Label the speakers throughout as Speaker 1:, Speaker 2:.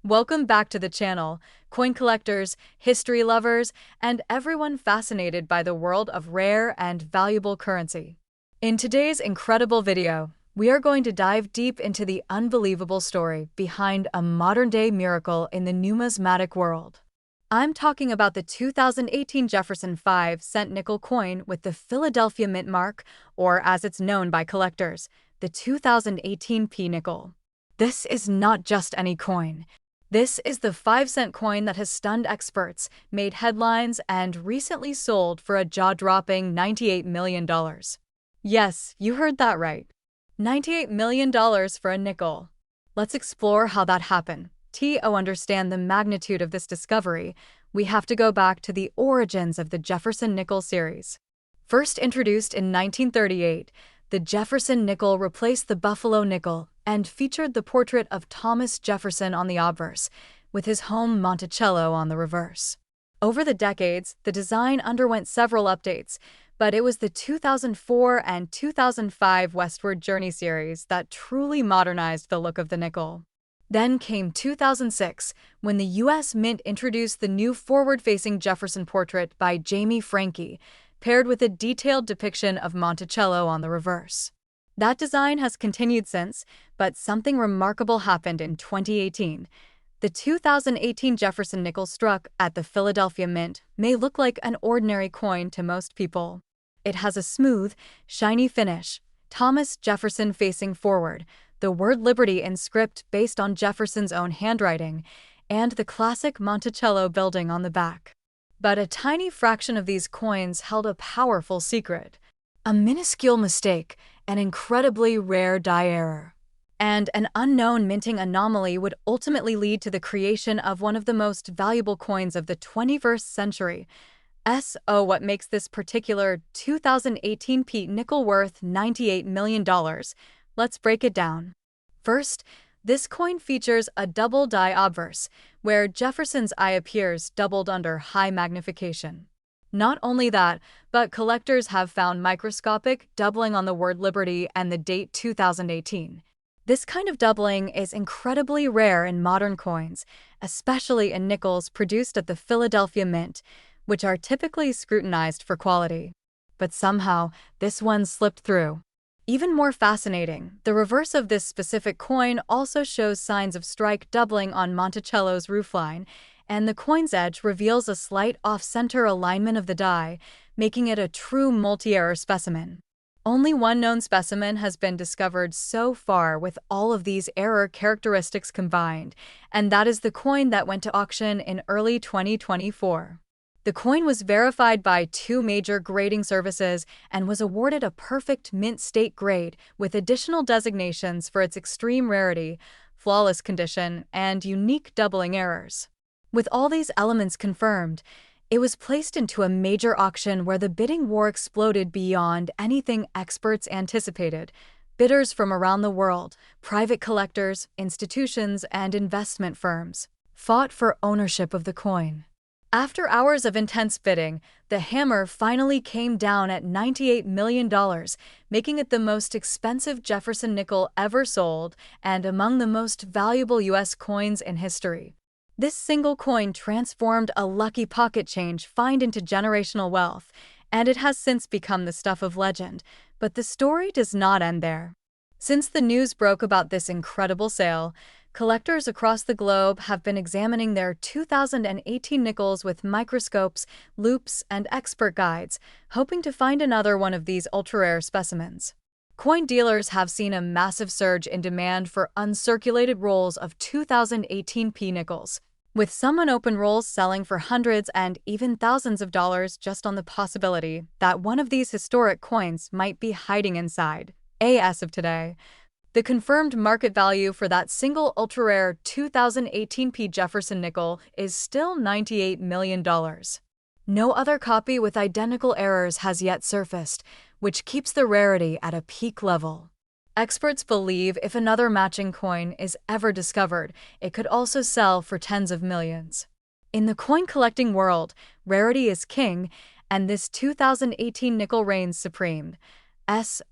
Speaker 1: Welcome back to the channel, coin collectors, history lovers, and everyone fascinated by the world of rare and valuable currency. In today's incredible video, we are going to dive deep into the unbelievable story behind a modern-day miracle in the numismatic world. I'm talking about the 2018 Jefferson 5-cent nickel coin with the Philadelphia Mint mark, or as it's known by collectors, the 2018 P-nickel. This is not just any coin. This is the 5-cent coin that has stunned experts, made headlines, and recently sold for a jaw-dropping $98 million. Yes, you heard that right. $98 million for a nickel. Let's explore how that happened. To understand the magnitude of this discovery, we have to go back to the origins of the Jefferson nickel series. First introduced in 1938, the Jefferson nickel replaced the Buffalo nickel and featured the portrait of Thomas Jefferson on the obverse, with his home Monticello on the reverse. Over the decades, the design underwent several updates, but it was the 2004 and 2005 Westward Journey series that truly modernized the look of the nickel. Then came 2006, when the U.S. Mint introduced the new forward-facing Jefferson portrait by Jamie Franke, paired with a detailed depiction of Monticello on the reverse. That design has continued since, but something remarkable happened in 2018. The 2018 Jefferson nickel struck at the Philadelphia Mint may look like an ordinary coin to most people. It has a smooth, shiny finish, Thomas Jefferson facing forward, the word Liberty in script based on Jefferson's own handwriting, and the classic Monticello building on the back. But a tiny fraction of these coins held a powerful secret. A minuscule mistake, an incredibly rare die error, and an unknown minting anomaly would ultimately lead to the creation of one of the most valuable coins of the 21st century. What makes this particular 2018 P nickel worth $98 million? Let's break it down. First, this coin features a double die obverse, where Jefferson's eye appears doubled under high magnification. Not only that, but collectors have found microscopic doubling on the word Liberty and the date 2018. This kind of doubling is incredibly rare in modern coins, especially in nickels produced at the Philadelphia Mint, which are typically scrutinized for quality. But somehow, this one slipped through. Even more fascinating, the reverse of this specific coin also shows signs of strike doubling on Monticello's roofline, and the coin's edge reveals a slight off-center alignment of the die, making it a true multi-error specimen. Only one known specimen has been discovered so far with all of these error characteristics combined, and that is the coin that went to auction in early 2024. The coin was verified by two major grading services and was awarded a perfect mint state grade with additional designations for its extreme rarity, flawless condition, and unique doubling errors. With all these elements confirmed, it was placed into a major auction where the bidding war exploded beyond anything experts anticipated. Bidders from around the world, private collectors, institutions, and investment firms fought for ownership of the coin. After hours of intense bidding, the hammer finally came down at $98 million, making it the most expensive Jefferson nickel ever sold and among the most valuable U.S. coins in history. This single coin transformed a lucky pocket change find into generational wealth, and it has since become the stuff of legend. But the story does not end there. Since the news broke about this incredible sale, collectors across the globe have been examining their 2018 nickels with microscopes, loupes, and expert guides, hoping to find another one of these ultra-rare specimens. Coin dealers have seen a massive surge in demand for uncirculated rolls of 2018 P nickels, with some unopened rolls selling for hundreds and even thousands of dollars just on the possibility that one of these historic coins might be hiding inside. As of today, the confirmed market value for that single ultra-rare 2018 P Jefferson nickel is still $98 million. No other copy with identical errors has yet surfaced, which keeps the rarity at a peak level. Experts believe if another matching coin is ever discovered, it could also sell for tens of millions. In the coin collecting world, rarity is king, and this 2018 nickel reigns supreme.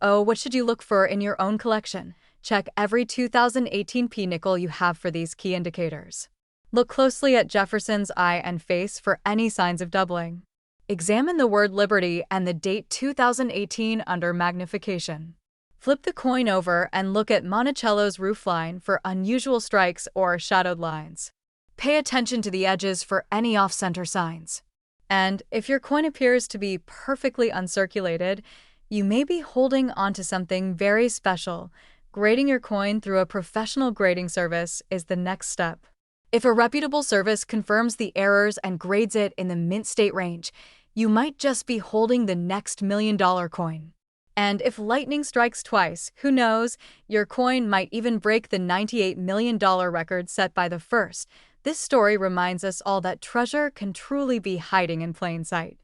Speaker 1: What should you look for in your own collection? Check every 2018 P nickel you have for these key indicators. Look closely at Jefferson's eye and face for any signs of doubling. Examine the word Liberty and the date 2018 under magnification. Flip the coin over and look at Monticello's roofline for unusual strikes or shadowed lines. Pay attention to the edges for any off-center signs. And if your coin appears to be perfectly uncirculated, you may be holding onto something very special. Grading your coin through a professional grading service is the next step. If a reputable service confirms the errors and grades it in the mint state range, you might just be holding the next $1 million coin. And if lightning strikes twice, who knows, your coin might even break the $98 million record set by the first. This story reminds us all that treasure can truly be hiding in plain sight.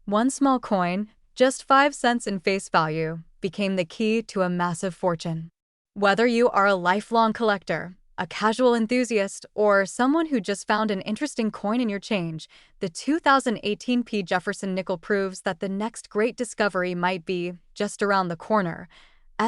Speaker 1: One small coin, just 5 cents in face value, became the key to a massive fortune. Whether you are a lifelong collector, a casual enthusiast, or someone who just found an interesting coin in your change, the 2018 P. Jefferson nickel proves that the next great discovery might be just around the corner.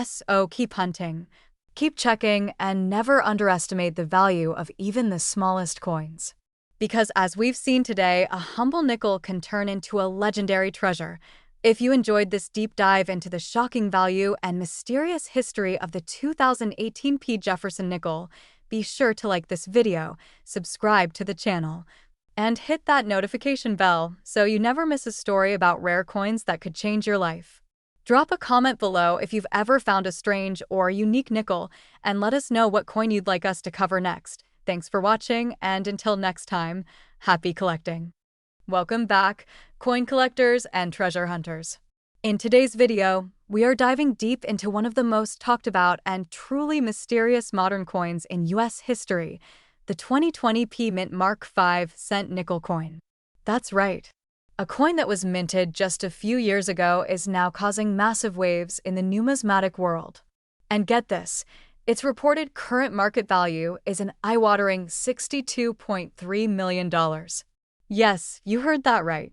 Speaker 1: So keep hunting, keep checking, and never underestimate the value of even the smallest coins. Because as we've seen today, a humble nickel can turn into a legendary treasure. If you enjoyed this deep dive into the shocking value and mysterious history of the 2018 P. Jefferson nickel, be sure to like this video, subscribe to the channel, and hit that notification bell so you never miss a story about rare coins that could change your life. Drop a comment below if you've ever found a strange or unique nickel, and let us know what coin you'd like us to cover next. Thanks for watching, and until next time, happy collecting. Welcome back, coin collectors and treasure hunters. In today's video, we are diving deep into one of the most talked about and truly mysterious modern coins in U.S. history, the 2020 P Mint Mark 5-cent nickel coin. That's right. A coin that was minted just a few years ago is now causing massive waves in the numismatic world. And get this, its reported current market value is an eye-watering $62.3 million. Yes, you heard that right.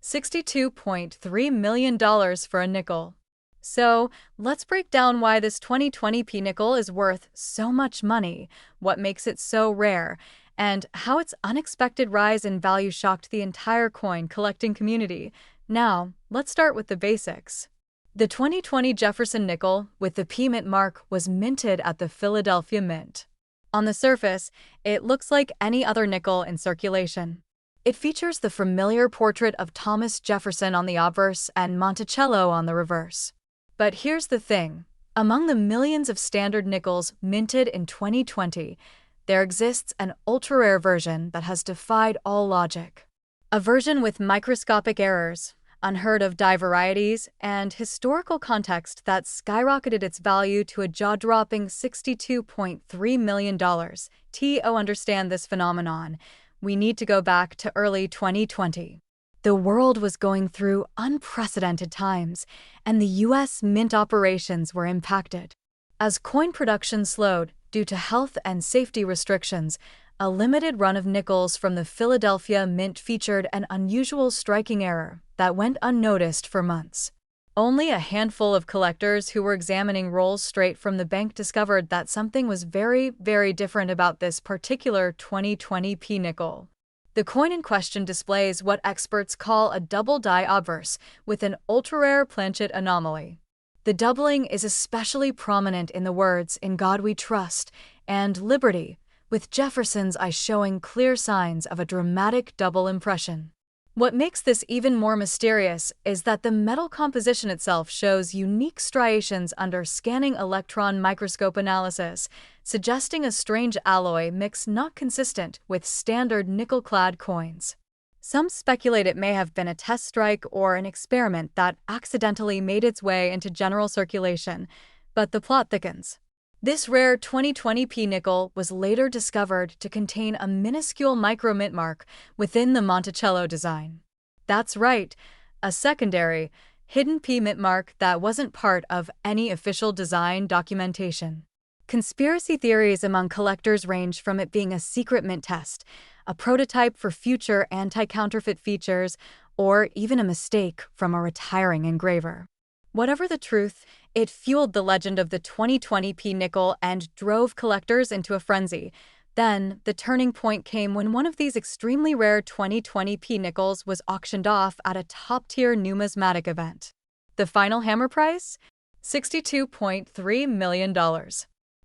Speaker 1: $62.3 million for a nickel. So, let's break down why this 2020 P nickel is worth so much money, what makes it so rare, and how its unexpected rise in value shocked the entire coin collecting community. Now, let's start with the basics. The 2020 Jefferson nickel with the P Mint mark was minted at the Philadelphia Mint. On the surface, it looks like any other nickel in circulation. It features the familiar portrait of Thomas Jefferson on the obverse and Monticello on the reverse. But here's the thing. Among the millions of standard nickels minted in 2020, there exists an ultra-rare version that has defied all logic. A version with microscopic errors, unheard of die varieties, and historical context that skyrocketed its value to a jaw-dropping $62.3 million. To understand this phenomenon, we need to go back to early 2020. The world was going through unprecedented times, and the U.S. mint operations were impacted. As coin production slowed due to health and safety restrictions, a limited run of nickels from the Philadelphia Mint featured an unusual striking error that went unnoticed for months. Only a handful of collectors who were examining rolls straight from the bank discovered that something was very, very different about this particular 2020 P nickel. The coin in question displays what experts call a double die obverse with an ultra-rare planchet anomaly. The doubling is especially prominent in the words "In God We Trust" and "Liberty," with Jefferson's eye showing clear signs of a dramatic double impression. What makes this even more mysterious is that the metal composition itself shows unique striations under scanning electron microscope analysis, suggesting a strange alloy mix not consistent with standard nickel-clad coins. Some speculate it may have been a test strike or an experiment that accidentally made its way into general circulation, but the plot thickens. This rare 2020 P nickel was later discovered to contain a minuscule micro-mint mark within the Monticello design. That's right, a secondary, hidden P mint mark that wasn't part of any official design documentation. Conspiracy theories among collectors range from it being a secret mint test, a prototype for future anti-counterfeit features, or even a mistake from a retiring engraver. Whatever the truth, it fueled the legend of the 2020 P nickel and drove collectors into a frenzy. Then, the turning point came when one of these extremely rare 2020p nickels was auctioned off at a top-tier numismatic event. The final hammer price? $62.3 million.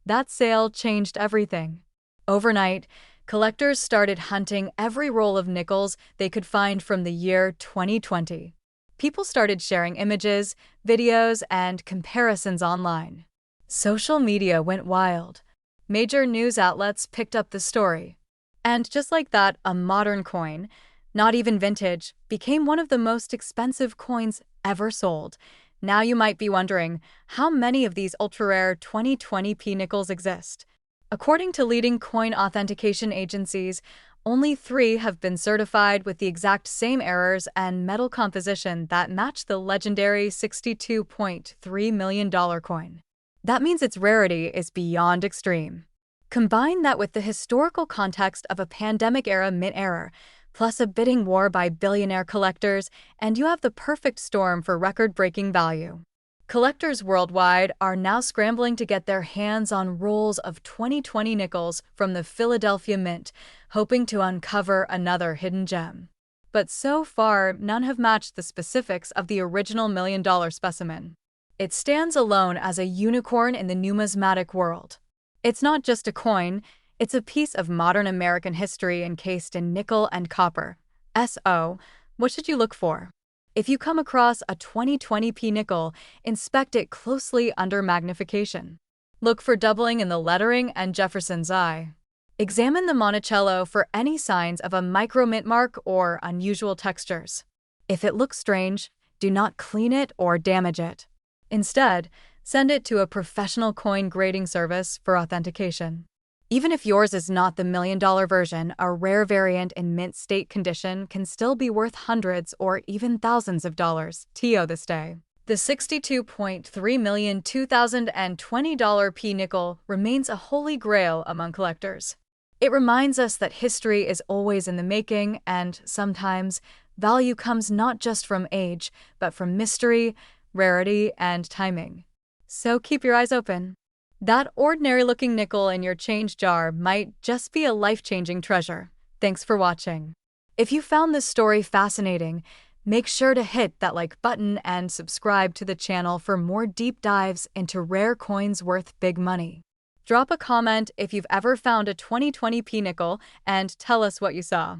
Speaker 1: That sale changed everything. Overnight, collectors started hunting every roll of nickels they could find from the year 2020. People started sharing images, videos, and comparisons online. Social media went wild. Major news outlets picked up the story. And just like that, a modern coin, not even vintage, became one of the most expensive coins ever sold. Now you might be wondering, how many of these ultra-rare 2020p nickels exist? According to leading coin authentication agencies, only 3 have been certified with the exact same errors and metal composition that match the legendary $62.3 million coin. That means its rarity is beyond extreme. Combine that with the historical context of a pandemic-era mint error, plus a bidding war by billionaire collectors, and you have the perfect storm for record-breaking value. Collectors worldwide are now scrambling to get their hands on rolls of 2020 nickels from the Philadelphia Mint, hoping to uncover another hidden gem. But so far, none have matched the specifics of the original million-dollar specimen. It stands alone as a unicorn in the numismatic world. It's not just a coin, it's a piece of modern American history encased in nickel and copper. So, what should you look for? If you come across a 2020p nickel, inspect it closely under magnification. Look for doubling in the lettering and Jefferson's eye. Examine the Monticello for any signs of a micro-mint mark or unusual textures. If it looks strange, do not clean it or damage it. Instead, send it to a professional coin grading service for authentication. Even if yours is not the million-dollar version, a rare variant in mint state condition can still be worth hundreds or even thousands of dollars to this day. The $62.3 million 2020 p nickel remains a holy grail among collectors. It reminds us that history is always in the making, and sometimes value comes not just from age, but from mystery, rarity, and timing. So keep your eyes open. That ordinary-looking nickel in your change jar might just be a life-changing treasure. Thanks for watching. If you found this story fascinating, make sure to hit that like button and subscribe to the channel for more deep dives into rare coins worth big money. Drop a comment if you've ever found a 2020p nickel and tell us what you saw.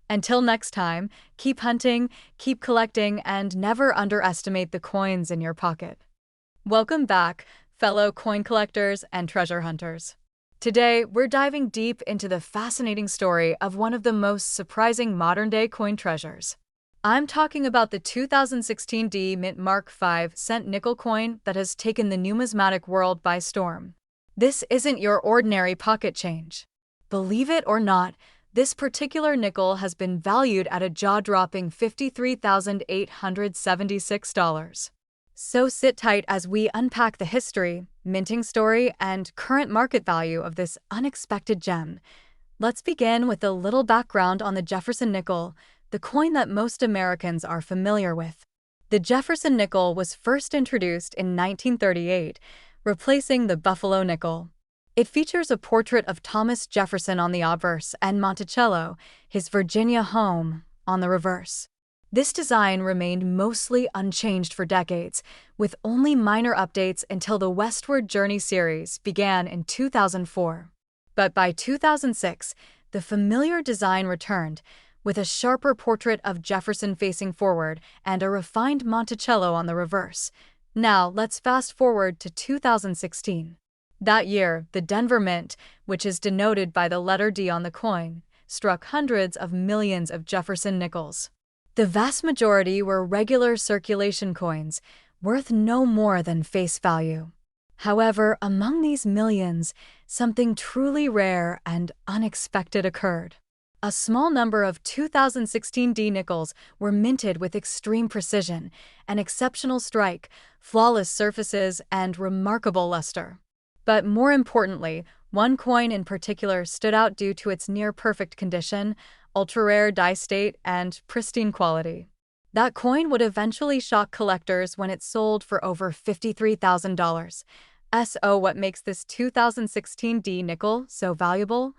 Speaker 1: Until next time, keep hunting, keep collecting, and never underestimate the coins in your pocket. Welcome back, fellow coin collectors and treasure hunters. Today, we're diving deep into the fascinating story of one of the most surprising modern-day coin treasures. I'm talking about the 2016 D Mint Mark 5-cent nickel coin that has taken the numismatic world by storm. This isn't your ordinary pocket change. Believe it or not, this particular nickel has been valued at a jaw-dropping $53,876. So sit tight as we unpack the history, minting story, and current market value of this unexpected gem. Let's begin with a little background on the Jefferson nickel, the coin that most Americans are familiar with. The Jefferson nickel was first introduced in 1938, replacing the Buffalo nickel. It features a portrait of Thomas Jefferson on the obverse and Monticello, his Virginia home, on the reverse. This design remained mostly unchanged for decades, with only minor updates until the Westward Journey series began in 2004. But by 2006, the familiar design returned, with a sharper portrait of Jefferson facing forward and a refined Monticello on the reverse. Now, let's fast forward to 2016. That year, the Denver Mint, which is denoted by the letter D on the coin, struck hundreds of millions of Jefferson nickels. The vast majority were regular circulation coins, worth no more than face value. However, among these millions, something truly rare and unexpected occurred. A small number of 2016 D nickels were minted with extreme precision, an exceptional strike, flawless surfaces, and remarkable luster. But more importantly, one coin in particular stood out due to its near-perfect condition, ultra-rare die state, and pristine quality. That coin would eventually shock collectors when it sold for over $53,000. So what makes this 2016 D nickel so valuable?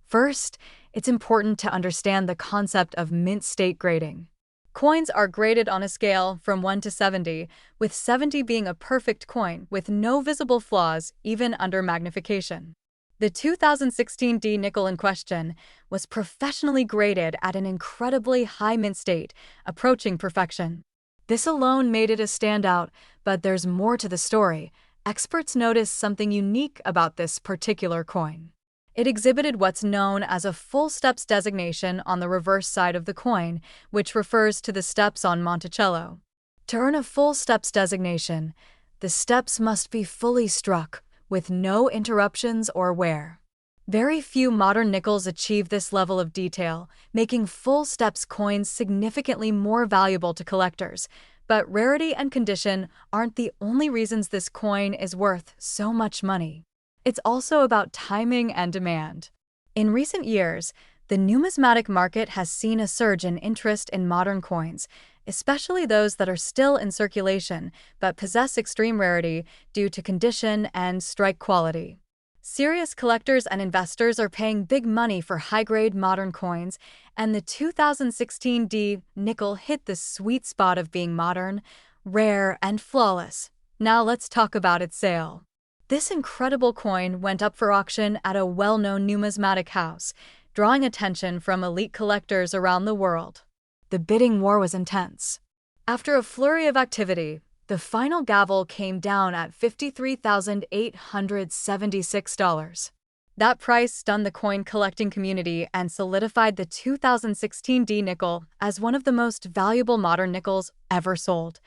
Speaker 1: First, it's important to understand the concept of mint state grading. Coins are graded on a scale from 1 to 70, with 70 being a perfect coin with no visible flaws even under magnification. The 2016 D nickel in question was professionally graded at an incredibly high mint state, approaching perfection. This alone made it a standout, but there's more to the story. Experts noticed something unique about this particular coin. It exhibited what's known as a full steps designation on the reverse side of the coin, which refers to the steps on Monticello. To earn a full steps designation, the steps must be fully struck, with no interruptions or wear. Very few modern nickels achieve this level of detail, making full steps coins significantly more valuable to collectors. But rarity and condition aren't the only reasons this coin is worth so much money. It's also about timing and demand. In recent years, the numismatic market has seen a surge in interest in modern coins, especially those that are still in circulation but possess extreme rarity due to condition and strike quality. Serious collectors and investors are paying big money for high-grade modern coins, and the 2016 D nickel hit the sweet spot of being modern, rare, and flawless. Now let's talk about its sale. This incredible coin went up for auction at a well-known numismatic house, drawing attention from elite collectors around the world. The bidding war was intense. After a flurry of activity, the final gavel came down at $53,876. That price stunned the coin collecting community and solidified the 2016 D nickel as one of the most valuable modern nickels ever sold.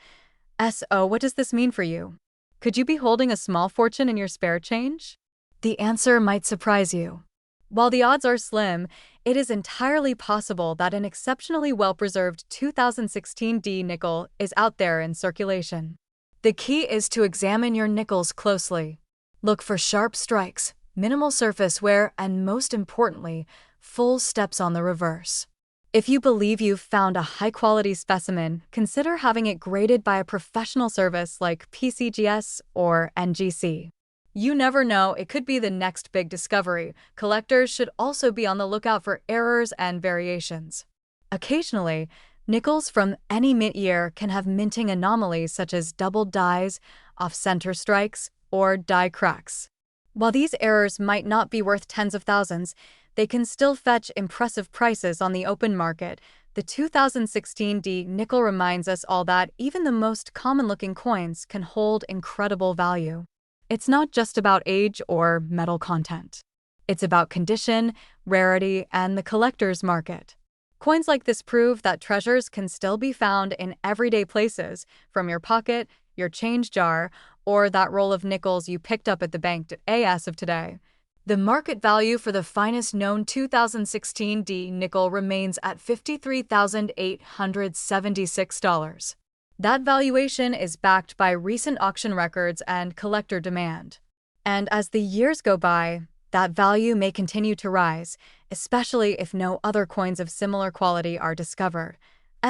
Speaker 1: So, what does this mean for you? Could you be holding a small fortune in your spare change? The answer might surprise you. While the odds are slim, it is entirely possible that an exceptionally well-preserved 2016 D nickel is out there in circulation. The key is to examine your nickels closely. Look for sharp strikes, minimal surface wear, and most importantly, full steps on the reverse. If you believe you've found a high-quality specimen, consider having it graded by a professional service like PCGS or NGC. You never know, it could be the next big discovery. Collectors should also be on the lookout for errors and variations. Occasionally, nickels from any mint year can have minting anomalies such as doubled dies, off-center strikes, or die cracks. While these errors might not be worth tens of thousands, they can still fetch impressive prices on the open market. The 2016 D nickel reminds us all that even the most common-looking coins can hold incredible value. It's not just about age or metal content. It's about condition, rarity, and the collector's market. Coins like this prove that treasures can still be found in everyday places, from your pocket, your change jar, or that roll of nickels you picked up at the bank as of today. The market value for the finest known 2016 D nickel remains at $53,876. That valuation is backed by recent auction records and collector demand. And as the years go by, that value may continue to rise, especially if no other coins of similar quality are discovered.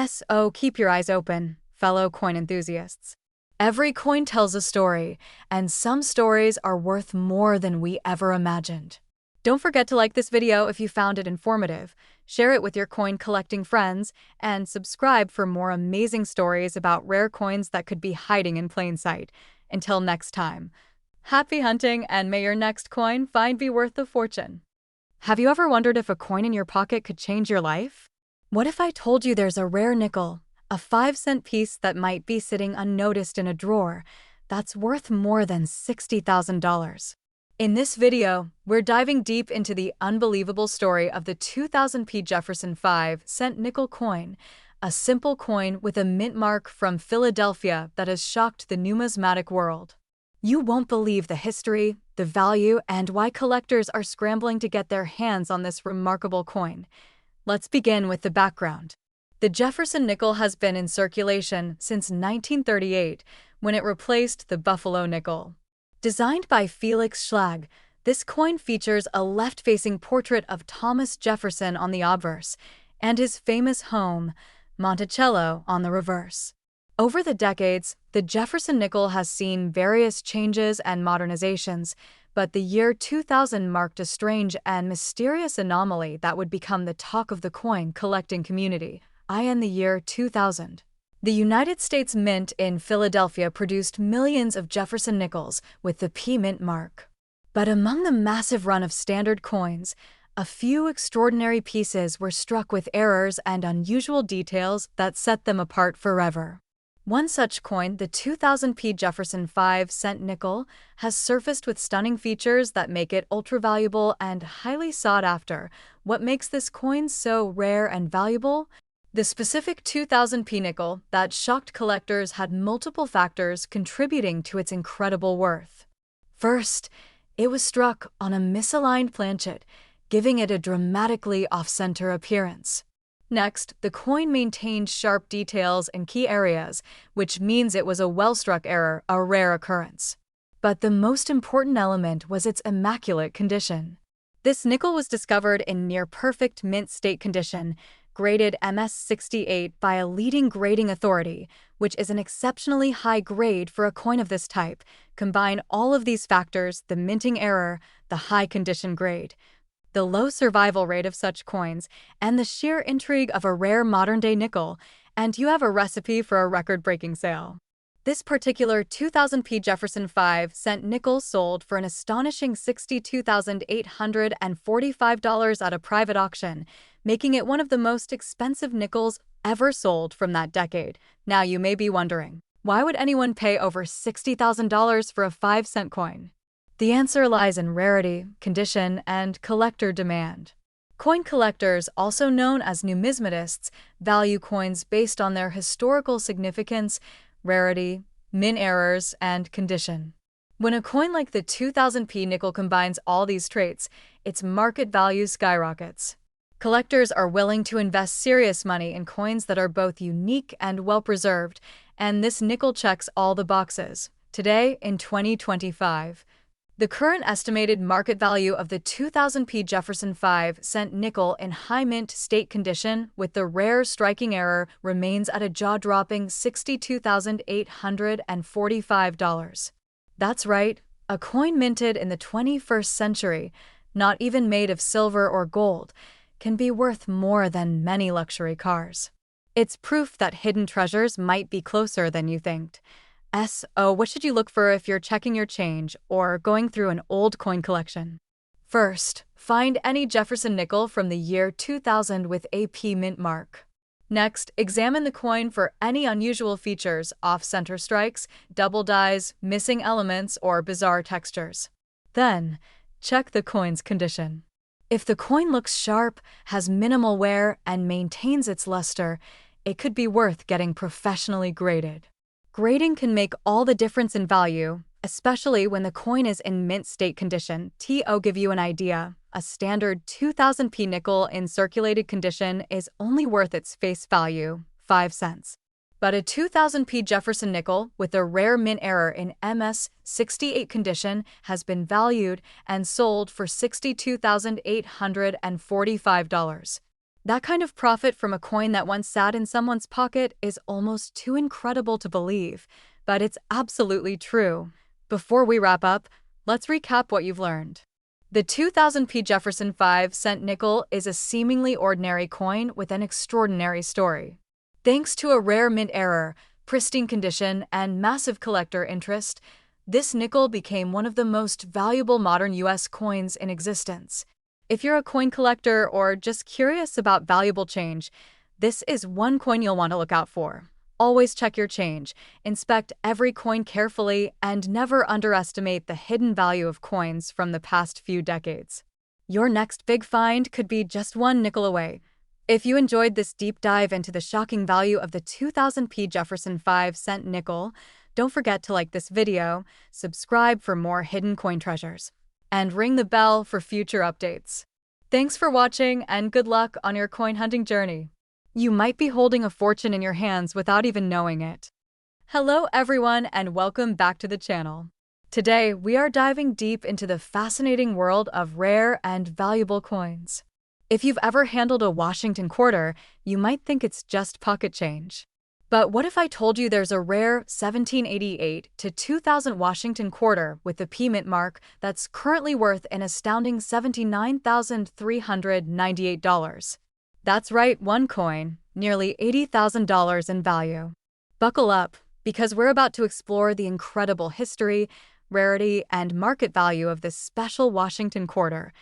Speaker 1: So keep your eyes open, fellow coin enthusiasts. Every coin tells a story, and some stories are worth more than we ever imagined. Don't forget to like this video if you found it informative, share it with your coin collecting friends, and subscribe for more amazing stories about rare coins that could be hiding in plain sight. Until next time, happy hunting, and may your next coin find be worth a fortune. Have you ever wondered if a coin in your pocket could change your life? What if I told you there's a rare nickel, a 5-cent piece that might be sitting unnoticed in a drawer, that's worth more than $60,000? In this video, we're diving deep into the unbelievable story of the 2000 P. Jefferson 5-cent nickel coin, a simple coin with a mint mark from Philadelphia that has shocked the numismatic world. You won't believe the history, the value, and why collectors are scrambling to get their hands on this remarkable coin. Let's begin with the background. The Jefferson nickel has been in circulation since 1938, when it replaced the Buffalo nickel. Designed by Felix Schlag, this coin features a left-facing portrait of Thomas Jefferson on the obverse, and his famous home, Monticello, on the reverse. Over the decades, the Jefferson nickel has seen various changes and modernizations, But the year 2000 marked a strange and mysterious anomaly that would become the talk of the coin collecting community. In the year 2000. The United States Mint in Philadelphia produced millions of Jefferson nickels with the P Mint mark. But among the massive run of standard coins, a few extraordinary pieces were struck with errors and unusual details that set them apart forever. One such coin, the 2000 P Jefferson 5-cent nickel, has surfaced with stunning features that make it ultra-valuable and highly sought after. What makes this coin so rare and valuable? The specific 2000 P nickel that shocked collectors had multiple factors contributing to its incredible worth. First, it was struck on a misaligned planchet, giving it a dramatically off-center appearance. Next, the coin maintained sharp details in key areas, which means it was a well-struck error, a rare occurrence. But the most important element was its immaculate condition. This nickel was discovered in near-perfect mint state condition, graded MS-68 by a leading grading authority, which is an exceptionally high grade for a coin of this type. Combine all of these factors, the minting error, the high condition grade, the low survival rate of such coins, and the sheer intrigue of a rare modern-day nickel, and you have a recipe for a record-breaking sale. This particular 2000 P Jefferson 5-cent nickel sold for an astonishing $62,845 at a private auction, making it one of the most expensive nickels ever sold from that decade. Now you may be wondering, why would anyone pay over $60,000 for a 5-cent coin? The answer lies in rarity, condition, and collector demand. Coin collectors, also known as numismatists, value coins based on their historical significance, rarity, mint errors, and condition. When a coin like the 2000 P nickel combines all these traits, its market value skyrockets. Collectors are willing to invest serious money in coins that are both unique and well-preserved, and this nickel checks all the boxes. Today, in 2025, the current estimated market value of the 2000 P Jefferson 5-cent nickel in high mint state condition with the rare striking error remains at a jaw-dropping $62,845. That's right, a coin minted in the 21st century, not even made of silver or gold, can be worth more than many luxury cars. It's proof that hidden treasures might be closer than you think. What should you look for if you're checking your change or going through an old coin collection? First, find any Jefferson nickel from the year 2000 with a P mint mark. Next, examine the coin for any unusual features, off-center strikes, double dies, missing elements, or bizarre textures. Then, check the coin's condition. If the coin looks sharp, has minimal wear, and maintains its luster, it could be worth getting professionally graded. Grading can make all the difference in value, especially when the coin is in mint state condition. To give you an idea, a standard 2000 P nickel in circulated condition is only worth its face value, 5 cents. But a 2000 P Jefferson nickel with a rare mint error in MS-68 condition has been valued and sold for $62,845. That kind of profit from a coin that once sat in someone's pocket is almost too incredible to believe, but it's absolutely true. Before we wrap up, let's recap what you've learned. The 2000 P Jefferson 5-cent nickel is a seemingly ordinary coin with an extraordinary story. Thanks to a rare mint error, pristine condition, and massive collector interest, this nickel became one of the most valuable modern U.S. coins in existence. If you're a coin collector or just curious about valuable change, this is one coin you'll want to look out for. Always check your change, inspect every coin carefully, and never underestimate the hidden value of coins from the past few decades. Your next big find could be just one nickel away. If you enjoyed this deep dive into the shocking value of the 2000 P Jefferson 5-cent nickel, don't forget to like this video, subscribe for more hidden coin treasures, and ring the bell for future updates. Thanks for watching and good luck on your coin hunting journey. You might be holding a fortune in your hands without even knowing it. Hello everyone and welcome back to the channel. Today we are diving deep into the fascinating world of rare and valuable coins. If you've ever handled a Washington quarter, you might think it's just pocket change. But what if I told you there's a rare 1788 to 2000 Washington quarter with the P mint mark that's currently worth an astounding $79,398? That's right, one coin, nearly $80,000 in value. Buckle up, because we're about to explore the incredible history, rarity, and market value of this special Washington quarter.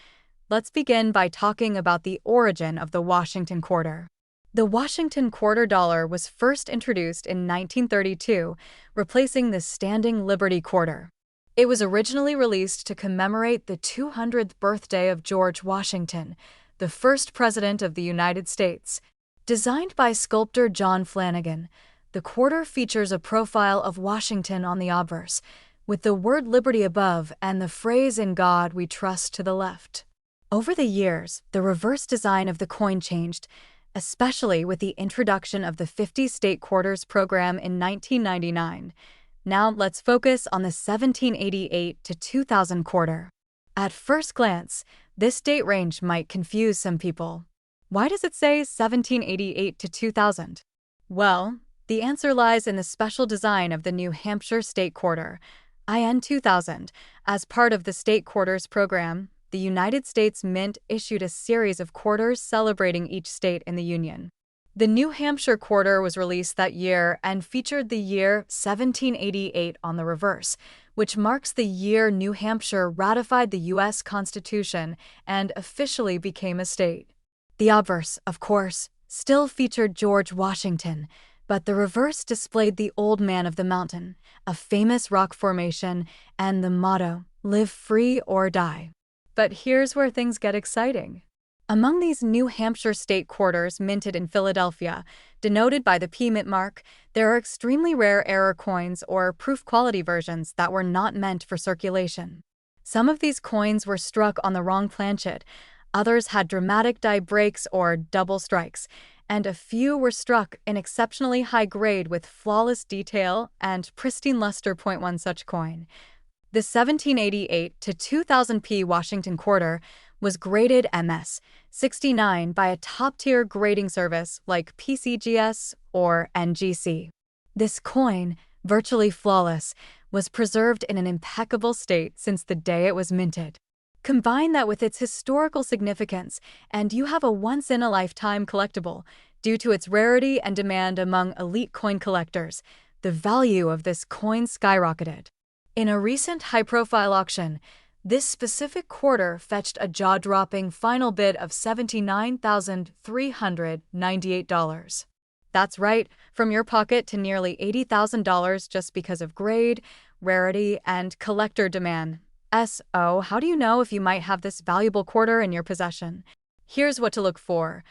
Speaker 1: Let's begin by talking about the origin of the Washington quarter. The Washington quarter dollar was first introduced in 1932, replacing the standing Liberty quarter. It was originally released to commemorate the 200th birthday of George Washington, the first president of the United States. Designed by sculptor John Flanagan, the quarter features a profile of Washington on the obverse, with the word Liberty above and the phrase "In God We Trust" to the left. Over the years, the reverse design of the coin changed, especially with the introduction of the 50 state quarters program in 1999. Now let's focus on the 1788 to 2000 quarter. At first glance, this date range might confuse some people. Why does it say 1788 to 2000? Well, the answer lies in the special design of the New Hampshire State Quarter, IN 2000. As part of the State Quarters program, the United States Mint issued a series of quarters celebrating each state in the Union. The New Hampshire quarter was released that year and featured the year 1788 on the reverse, which marks the year New Hampshire ratified the U.S. Constitution and officially became a state. The obverse, of course, still featured George Washington, but the reverse displayed the Old Man of the Mountain, a famous rock formation, and the motto, "Live free or die." But here's where things get exciting. Among these New Hampshire state quarters minted in Philadelphia, denoted by the P mint mark, there are extremely rare error coins or proof quality versions that were not meant for circulation. Some of these coins were struck on the wrong planchet, others had dramatic die breaks or double strikes, and a few were struck in exceptionally high grade with flawless detail and pristine luster. One such coin, the 1788 to 2000 P Washington quarter, was graded MS 69 by a top-tier grading service like PCGS or NGC. This coin, virtually flawless, was preserved in an impeccable state since the day it was minted. Combine that with its historical significance, and you have a once-in-a-lifetime collectible. Due to its rarity and demand among elite coin collectors, the value of this coin skyrocketed. In a recent high-profile auction, this specific quarter fetched a jaw-dropping final bid of $79,398. That's right, from your pocket to nearly $80,000 just because of grade, rarity, and collector demand. So, how do you know if you might have this valuable quarter in your possession? Here's what to look for.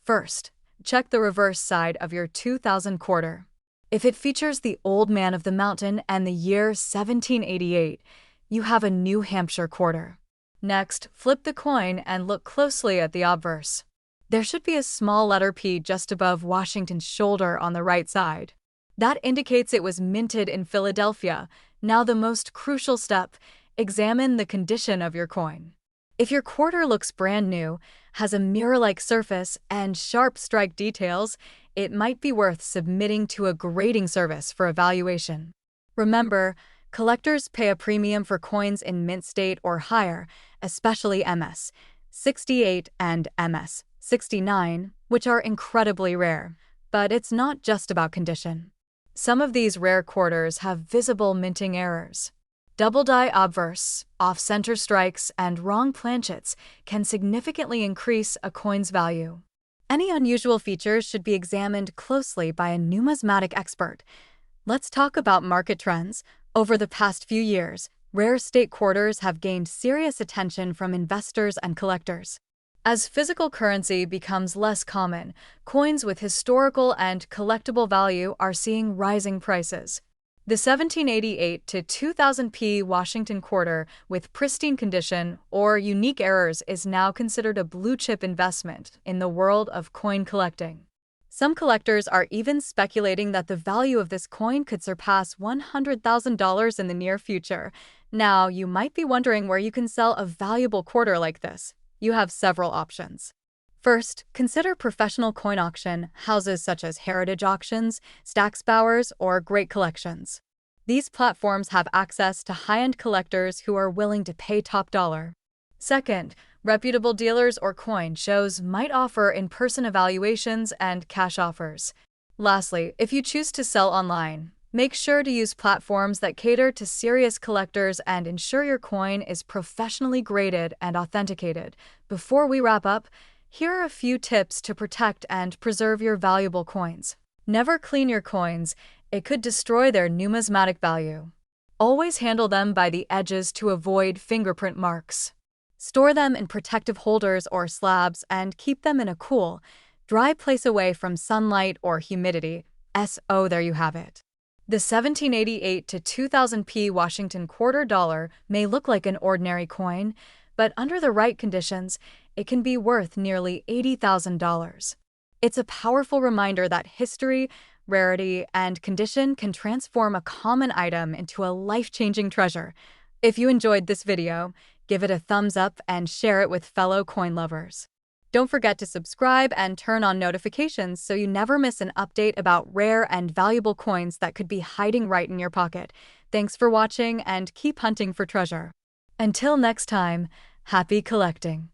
Speaker 1: First, check the reverse side of your 2000 quarter. If it features the Old Man of the Mountain and the year 1788, you have a New Hampshire quarter. Next, flip the coin and look closely at the obverse. There should be a small letter P just above Washington's shoulder on the right side. That indicates it was minted in Philadelphia. Now the most crucial step, examine the condition of your coin. If your quarter looks brand new, has a mirror-like surface, and sharp strike details, it might be worth submitting to a grading service for evaluation. Remember, collectors pay a premium for coins in mint state or higher, especially MS 68 and MS 69, which are incredibly rare. But it's not just about condition. Some of these rare quarters have visible minting errors. Double die obverse, off-center strikes, and wrong planchets can significantly increase a coin's value. Any unusual features should be examined closely by a numismatic expert. Let's talk about market trends. Over the past few years, rare state quarters have gained serious attention from investors and collectors. As physical currency becomes less common, coins with historical and collectible value are seeing rising prices. The 1788 to 2000 P Washington quarter with pristine condition or unique errors is now considered a blue-chip investment in the world of coin collecting. Some collectors are even speculating that the value of this coin could surpass $100,000 in the near future. Now, you might be wondering where you can sell a valuable quarter like this. You have several options. First, consider professional coin auction houses such as Heritage Auctions, Stax Bowers, or Great Collections. These platforms have access to high-end collectors who are willing to pay top dollar. Second, reputable dealers or coin shows might offer in-person evaluations and cash offers. Lastly, if you choose to sell online, make sure to use platforms that cater to serious collectors and ensure your coin is professionally graded and authenticated. Before we wrap up, here are a few tips to protect and preserve your valuable coins. Never clean your coins. It could destroy their numismatic value. Always handle them by the edges to avoid fingerprint marks. Store them in protective holders or slabs and keep them in a cool, dry place away from sunlight or humidity. There you have it. The 1788 to 2000p Washington quarter dollar may look like an ordinary coin, but under the right conditions, it can be worth nearly $80,000. It's a powerful reminder that history, rarity, and condition can transform a common item into a life-changing treasure. If you enjoyed this video, give it a thumbs up and share it with fellow coin lovers. Don't forget to subscribe and turn on notifications so you never miss an update about rare and valuable coins that could be hiding right in your pocket. Thanks for watching and keep hunting for treasure. Until next time, happy collecting!